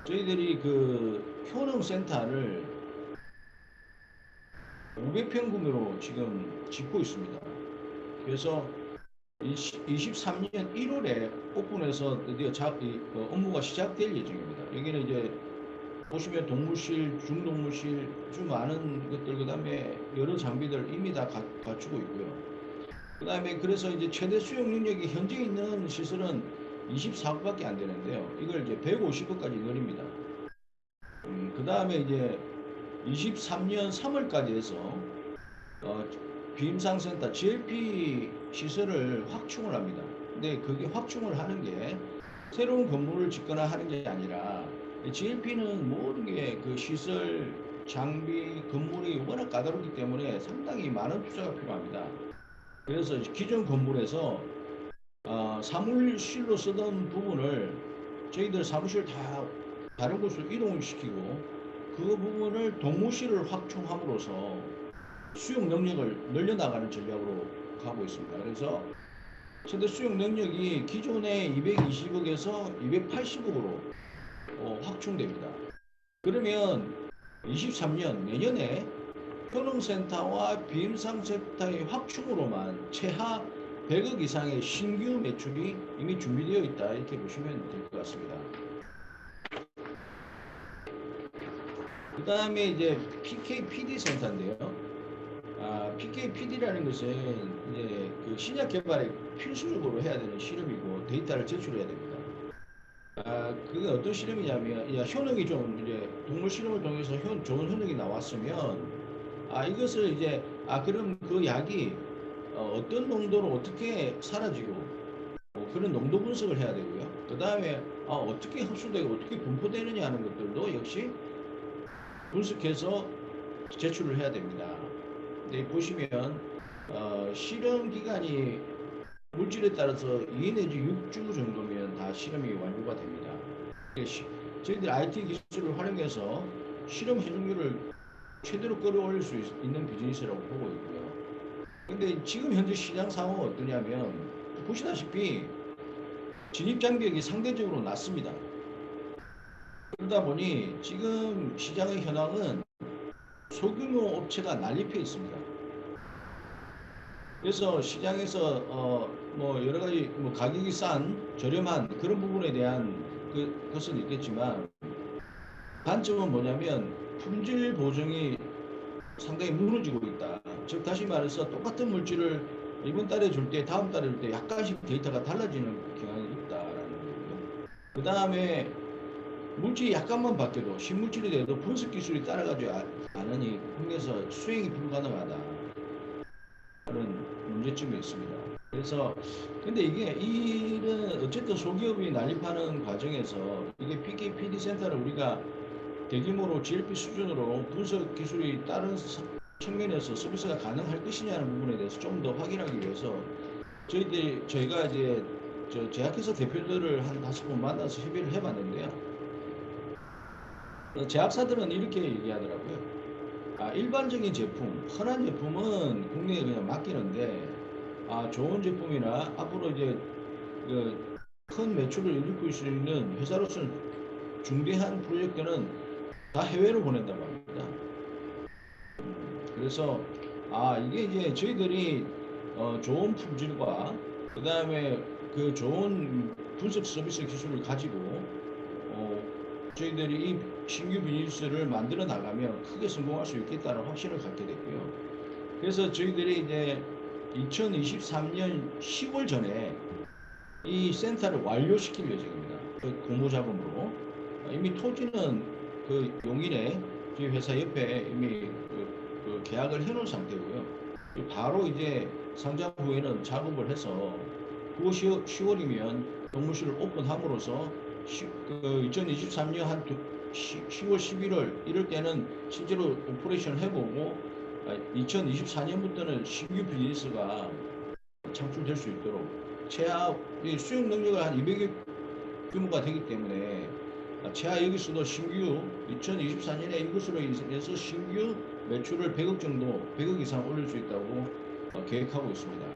저희들이 그 효능센터를 500평 구매로 지금 짓고 있습니다. 그래서 23년 1월에 오픈해서 드디어 업무가 시작될 예정입니다. 여기는 이제 보시면 동물실, 중동물실, 아주 많은 것들, 그 다음에 여러 장비들 이미 다 갖추고 있고요. 그 다음에 그래서 이제 최대 수용 능력이 현재 있는 시설은 24억밖에 안 되는데요. 이걸 이제 150억까지 늘립니다. 그 다음에 이제 23년 3월까지 해서 비임상센터 GLP 시설을 확충을 합니다. 근데 그게 확충을 하는 게 새로운 건물을 짓거나 하는 게 아니라, GLP는 모든 게 그 시설, 장비, 건물이 워낙 까다롭기 때문에 상당히 많은 투자가 필요합니다. 그래서 기존 건물에서 사무실로 쓰던 부분을 저희들 사무실 다 다른 곳으로 이동을 시키고 그 부분을 동무실을 확충함으로써 수용 능력을 늘려나가는 전략으로 가고 있습니다. 그래서 최대 수용 능력이 기존의 220억에서 280억으로 확충됩니다. 그러면 23년 내년에 효능센터와 비임상센터의 확충으로만 최하 100억 이상의 신규 매출이 이미 준비되어 있다, 이렇게 보시면 될 것 같습니다. 그 다음에 이제 PKPD 센터인데요. PKPD라는 것은 이제 그 신약 개발에 필수적으로 해야 되는 실험이고 데이터를 제출해야 됩니다. 그게 어떤 실험이냐면, 효능이 좀 이제 동물 실험을 통해서 좋은 효능이 나왔으면, 이것을 이제 그럼 그 약이 어떤 농도로 어떻게 사라지고 그런 농도 분석을 해야 되고요. 그 다음에 어떻게 흡수되고 어떻게 분포되느냐 하는 것들도 역시 분석해서 제출을 해야 됩니다. 근데 보시면 실험 기간이 물질에 따라서 2 내지 6주 정도면 다 실험이 완료가 됩니다. 저희들 IT 기술을 활용해서 실험 현역률을 최대로 끌어올릴 수 있는 비즈니스라고 보고 있고요. 근데 지금 현재 시장 상황은 어떠냐면, 보시다시피 진입 장벽이 상대적으로 낮습니다. 그러다 보니 지금 시장의 현황은 소규모 업체가 난립해 있습니다. 그래서 시장에서 뭐 여러 가지 뭐 가격이 싼 저렴한 그런 부분에 대한 것은 있겠지만, 단점은 뭐냐면 품질 보증이 상당히 무너지고 있다. 즉 다시 말해서 똑같은 물질을 이번 달에 줄 때 다음 달에 줄 때 약간씩 데이터가 달라지는 경향이 있다라는 거고요. 그 다음에 물질이 약간만 바뀌어도 신물질이 돼도 분석 기술이 따라가지 않으니 국내에서 수행이 불가능하다, 그런 문제점이 있습니다. 그래서 근데 이게 이런 어쨌든 소기업이 난립하는 과정에서 이게 PKPD 센터를 우리가 대규모로 GLP 수준으로 분석 기술이 다른 측면에서 서비스가 가능할 것이냐는 부분에 대해서 좀 더 확인하기 위해서 저희가 이제 제약회사 대표들을 한 5분 만나서 협의를 해봤는데요. 제약사들은 이렇게 얘기하더라고요. 일반적인 제품, 흔한 제품은 국내에 그냥 맡기는데, 좋은 제품이나 앞으로 이제 큰 매출을 일으킬 수 있는 회사로서는 중대한 프로젝트는 다 해외로 보낸다고 합니다. 그래서 이게 이제 저희들이 좋은 품질과 그 다음에 그 좋은 분석 서비스 기술을 가지고 저희들이 이 신규 비즈니스를 만들어 나가면 크게 성공할 수 있겠다는 확신을 갖게 됐고요. 그래서 저희들이 이제 2023년 10월 전에 이 센터를 완료시킬 예정입니다. 그 공모 자금으로 이미 토지는 그 용인에 저희 회사 옆에 이미 그 계약을 해놓은 상태고요. 바로 이제 상장 후에는 작업을 해서 10월이면 동물실을 오픈함으로써 2023년 한 10월, 11월 이럴 때는 실제로 오퍼레이션 해보고 2024년부터는 신규 비즈니스가 창출될 수 있도록 최하 수용 능력을 한 200억 규모가 되기 때문에 최하 여기서도 신규 2024년에 이것으로 인해서 신규 매출을 100억 정도, 100억 이상 올릴 수 있다고 계획하고 있습니다.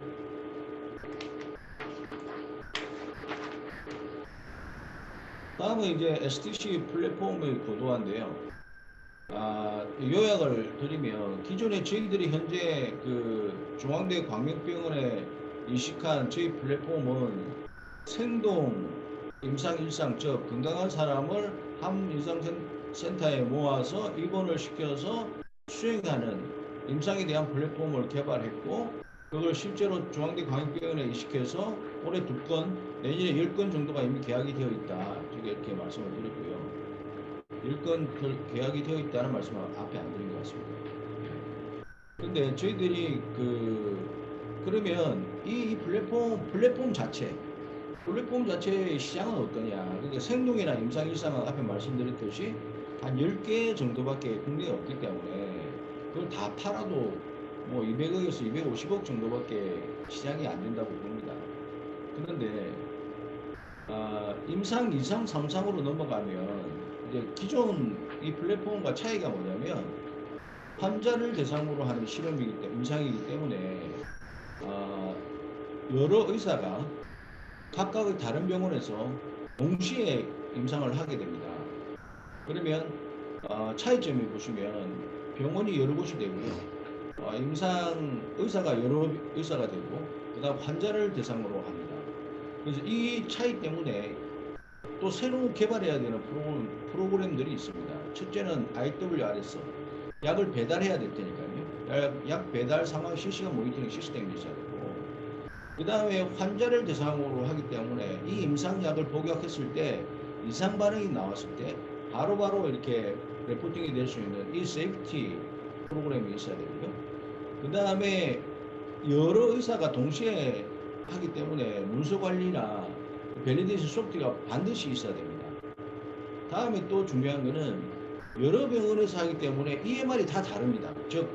다음은 이제 STC 플랫폼의 고도화인데요. 요약을 드리면, 기존에 저희들이 현재 그 중앙대 광역병원에 이식한 저희 플랫폼은 생동 임상일상, 즉 건강한 사람을 함임상센터에 모아서 입원을 시켜서 수행하는 임상에 대한 플랫폼을 개발했고, 그걸 실제로 중앙대 광역병원에 이식해서 올해 2건, 내년에 10건 정도가 이미 계약이 되어 있다, 이렇게 말씀을 드렸고요. 10건 계약이 되어 있다는 말씀을 앞에 안 드린 것 같습니다. 근데 저희들이 그러면 이 플랫폼 자체의 시장은 어떠냐? 그러니까 생동이나 임상일상은 앞에 말씀드렸듯이 한 10개 정도밖에 국내에 없기 때문에 그걸 다 팔아도 뭐 200억에서 250억 정도밖에 시장이 안 된다고 봅니다. 그런데 임상, 2상, 3상으로 넘어가면 이제 기존 이 플랫폼과 차이가 뭐냐면, 환자를 대상으로 하는 실험이기 때문에 임상이기 때문에 여러 의사가 각각의 다른 병원에서 동시에 임상을 하게 됩니다. 그러면 차이점을 보시면 병원이 여러 곳이 되고요. 임상 의사가 여러 의사가 되고 그다음 환자를 대상으로 합니다. 그래서 이 차이 때문에 또 새로 개발해야 되는 프로그램들이 있습니다. 첫째는 IWRS, 약을 배달해야 될 테니까요. 약 배달 상황 실시간 모니터링 시스템이 있어야 되고, 그 다음에 환자를 대상으로 하기 때문에 이 임상약을 복약했을 때 이상 반응이 나왔을 때 바로바로 이렇게 레포팅이 될 수 있는 이 세이프티 프로그램이 있어야 되고요. 그 다음에 여러 의사가 동시에 하기 때문에 문서 관리나 밸리데이션 소프트가 반드시 있어야 됩니다. 다음에 또 중요한 거는 여러 병원에서 하기 때문에 EMR이 다 다릅니다. 즉,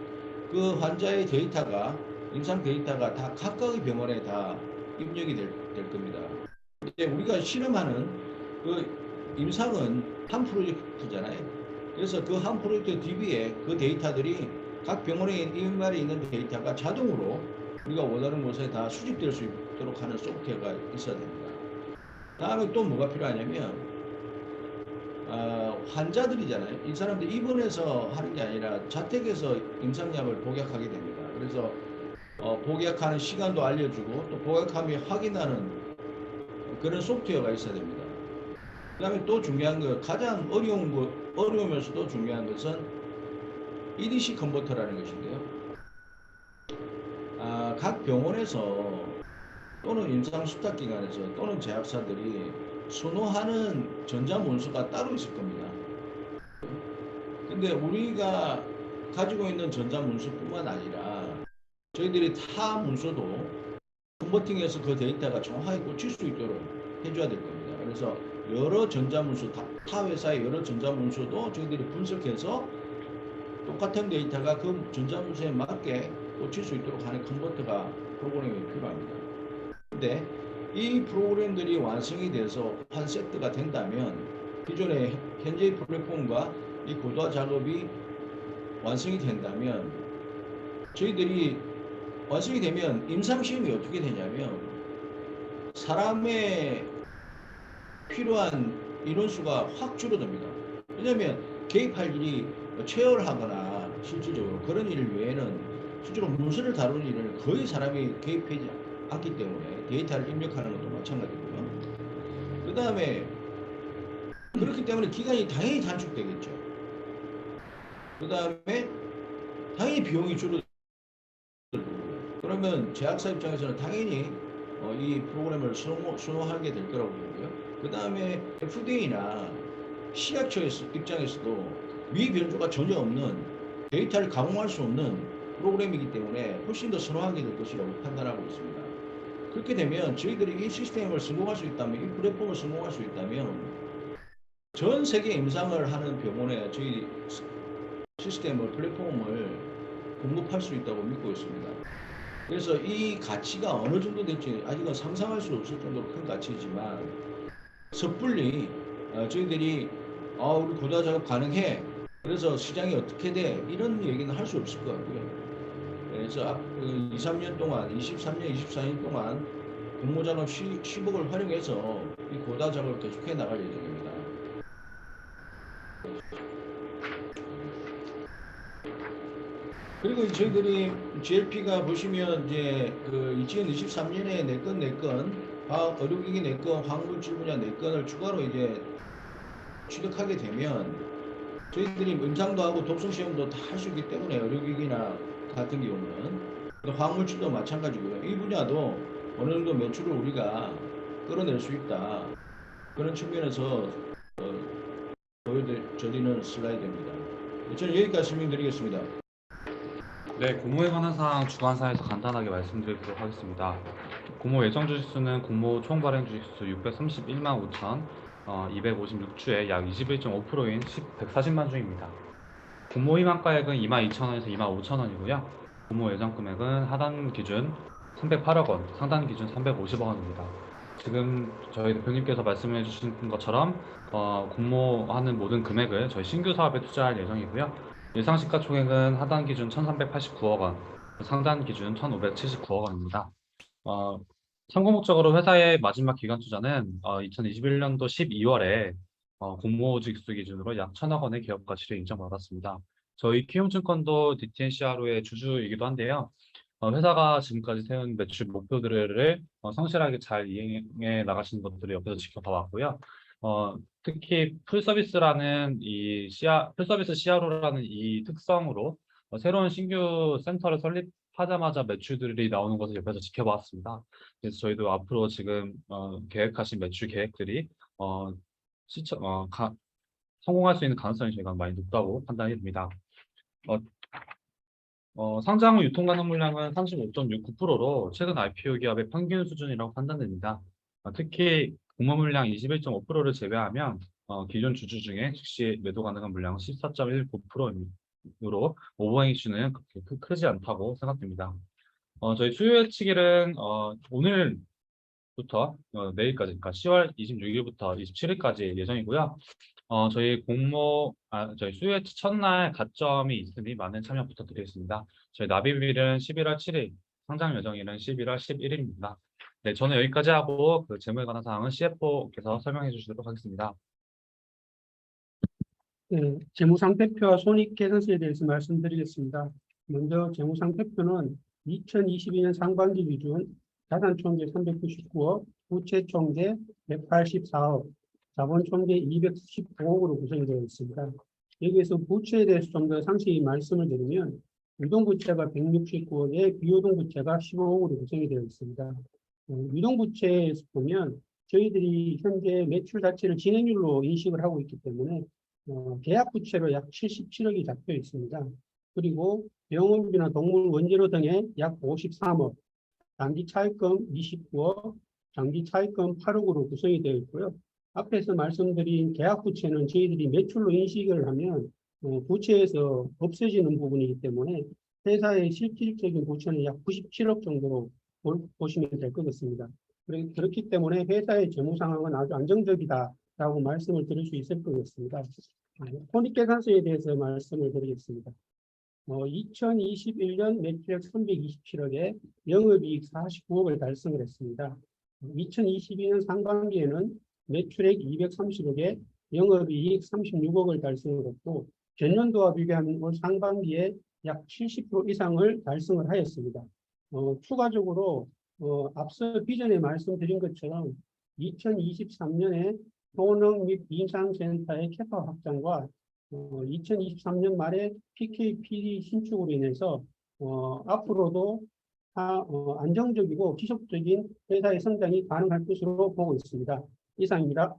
그 환자의 데이터가, 임상 데이터가 다 각각의 병원에 다 입력이 될 겁니다. 근데 우리가 실험하는 그 임상은 한 프로젝트잖아요. 그래서 그 한 프로젝트 DB에 그 데이터들이 각 병원에 EMR에 있는 데이터가 자동으로 우리가 원하는 곳에 다 수집될 수 있도록 하는 소프트웨어가 있어야 됩니다. 다음에 또 뭐가 필요하냐면 환자들이잖아요. 이 사람들 입원해서 하는 게 아니라 자택에서 임상약을 복약하게 됩니다. 그래서 복약하는 시간도 알려주고 또 복약함이 확인하는 그런 소프트웨어가 있어야 됩니다. 그 다음에 또 중요한 거, 가장 어려우면서도 중요한 것은 EDC 컨버터라는 것인데요. 각 병원에서 또는 임상수탁기관에서 또는 제약사들이 선호하는 전자문서가 따로 있을 겁니다. 근데 우리가 가지고 있는 전자문서뿐만 아니라 저희들이 타 문서도 컨버팅해서 그 데이터가 정확하게 꽂힐 수 있도록 해줘야 될 겁니다. 그래서 여러 전자문서, 타 회사의 여러 전자문서도 저희들이 분석해서 똑같은 데이터가 그 전자문서에 맞게 꽂힐 수 있도록 하는 컨버터가 프로그램이 필요합니다. 근데 이 프로그램들이 완성이 돼서 한 세트가 된다면 기존의 현재의 플랫폼과 이 고도화 작업이 완성이 된다면 저희들이 완성이 되면 임상시험이 어떻게 되냐면 사람의 필요한 인원수가 확 줄어듭니다. 왜냐하면 개입할 일이 체열하거나 실질적으로 그런 일 외에는 실제로 문서를 다루는 일은 거의 사람이 개입하지 않기 때문에 데이터를 입력하는 것도 마찬가지고요. 그 다음에 그렇기 때문에 기간이 당연히 단축되겠죠. 그 다음에 당연히 비용이 줄어들고 그러면 제약사 입장에서는 당연히 이 프로그램을 수용하게 될 거라고 보고요. 그 다음에 FDA나 식약처 입장에서도 미변조가 전혀 없는 데이터를 가공할 수 없는 프로그램이기 때문에 훨씬 더 선호하게 될 것이라고 판단하고 있습니다. 그렇게 되면 저희들이 이 시스템을 성공할 수 있다면, 이 플랫폼을 성공할 수 있다면 전 세계 임상을 하는 병원에 저희 시스템을, 플랫폼을 공급할 수 있다고 믿고 있습니다. 그래서 이 가치가 어느 정도 될지 아직은 상상할 수 없을 정도로 큰 가치이지만 섣불리 저희들이 우리 고도화 작업 가능해, 그래서 시장이 어떻게 돼, 이런 얘기는 할 수 없을 것 같고요. 그래서 2, 3년 동안, 23년, 24년 동안 공모작업 10억을 활용해서 이 고도화 작업을 계속해 나갈 예정입니다. 그리고 저희들이 GLP가 보시면 이제 그 2023년에 내 건, 의료기기 내 건, 화학물질 분야 내 건을 추가로 이제 취득하게 되면 저희들이 임상도 하고 독성 시험도 다 할 수 있기 때문에 의료기기나 같은 경우는 화학물질도 마찬가지고요. 이 분야도 어느 정도 매출을 우리가 끌어낼 수 있다. 그런 측면에서 보여드리는 슬라이드입니다. 저는 여기까지 설명드리겠습니다. 네, 고모에 관한 사항 주관사에서 간단하게 말씀드리도록 하겠습니다. 고모 예정 주식수는 고모 총 발행 주식수 631만 5,256주에 약 21.5%인 140만 주입니다. 고모 희망가액은 22,000원에서 25,000원이고요. 고모 예정 금액은 하단 기준 308억 원, 상단 기준 350억 원입니다. 지금 저희 대표님께서 말씀해 주신 것처럼 공모하는 모든 금액을 저희 신규 사업에 투자할 예정이고요. 예상시가총액은 하단 기준 1,389억 원, 상단 기준 1,579억 원입니다. 참고 목적으로 회사의 마지막 기간 투자는 2021년도 12월에 공모직수 기준으로 약 1,000억 원의 기업 가치를 인정받았습니다. 저희 키움증권도 DTNCRO의 주주이기도 한데요. 회사가 지금까지 세운 매출 목표들을 성실하게 잘 이행해 나가시는 것들을 옆에서 지켜봐 왔고요. 특히 풀서비스라는 풀서비스 CRO라는 이 특성으로 새로운 신규 센터를 설립하자마자 매출들이 나오는 것을 옆에서 지켜봤습니다. 그래서 저희도 앞으로 지금 계획하신 매출 계획들이 성공할 수 있는 가능성이 저희가 많이 높다고 판단이 됩니다. 상장 후 유통 가능 물량은 35.69%로 최근 IPO 기업의 평균 수준이라고 판단됩니다. 특히 공모 물량 21.5%를 제외하면 기존 주주 중에 즉시 매도 가능한 물량은 14.19%이므로 오버행 이슈는 그렇게 크지 않다고 생각됩니다. 저희 수요 예측일은 오늘부터 내일까지, 그러니까 10월 26일부터 27일까지 예정이고요. 저희 수요 예측 첫날 가점이 있으니 많은 참여 부탁드리겠습니다. 저희 납입일은 11월 7일, 상장 예정일은 11월 11일입니다. 네, 저는 여기까지 하고 그 재무에 관한 사항은 CFO께서 설명해 주시도록 하겠습니다. 네, 재무상태표와 손익계산서에 대해서 말씀드리겠습니다. 먼저 재무상태표는 2022년 상반기 기준 자산총계 399억, 부채총계 184억, 자본총계 219억으로 구성이 되어 있습니다. 여기에서 부채에 대해서 좀 더 상세히 말씀을 드리면 유동부채가 169억에 비유동부채가 15억으로 구성이 되어 있습니다. 유동부채에서 보면 저희들이 현재 매출 자체를 진행률로 인식을 하고 있기 때문에 계약부채로 약 77억이 잡혀 있습니다. 그리고 병원비나 동물 원재료 등에 약 53억, 단기차입금 29억, 장기차입금 8억으로 구성이 되어 있고요. 앞에서 말씀드린 계약부채는 저희들이 매출로 인식을 하면 부채에서 없어지는 부분이기 때문에 회사의 실질적인 부채는 약 97억 정도로 보시면 될 것 같습니다. 그렇기 때문에 회사의 재무 상황은 아주 안정적이다라고 말씀을 드릴 수 있을 것 같습니다. 손익계산서에 대해서 말씀을 드리겠습니다. 2021년 매출액 327억에 영업이익 49억을 달성을 했습니다. 2022년 상반기에는 매출액 230억에 영업이익 36억을 달성을 했고 전년도와 비교하면 올 상반기에 약 70% 이상을 달성을 하였습니다. 추가적으로 앞서 비전에 말씀드린 것처럼 2023년에 효능 및 임상센터의 캐파 확장과 2023년 말에 PK/PD 신축으로 인해서 앞으로도 안정적이고 지속적인 회사의 성장이 가능할 것으로 보고 있습니다. 이상입니다.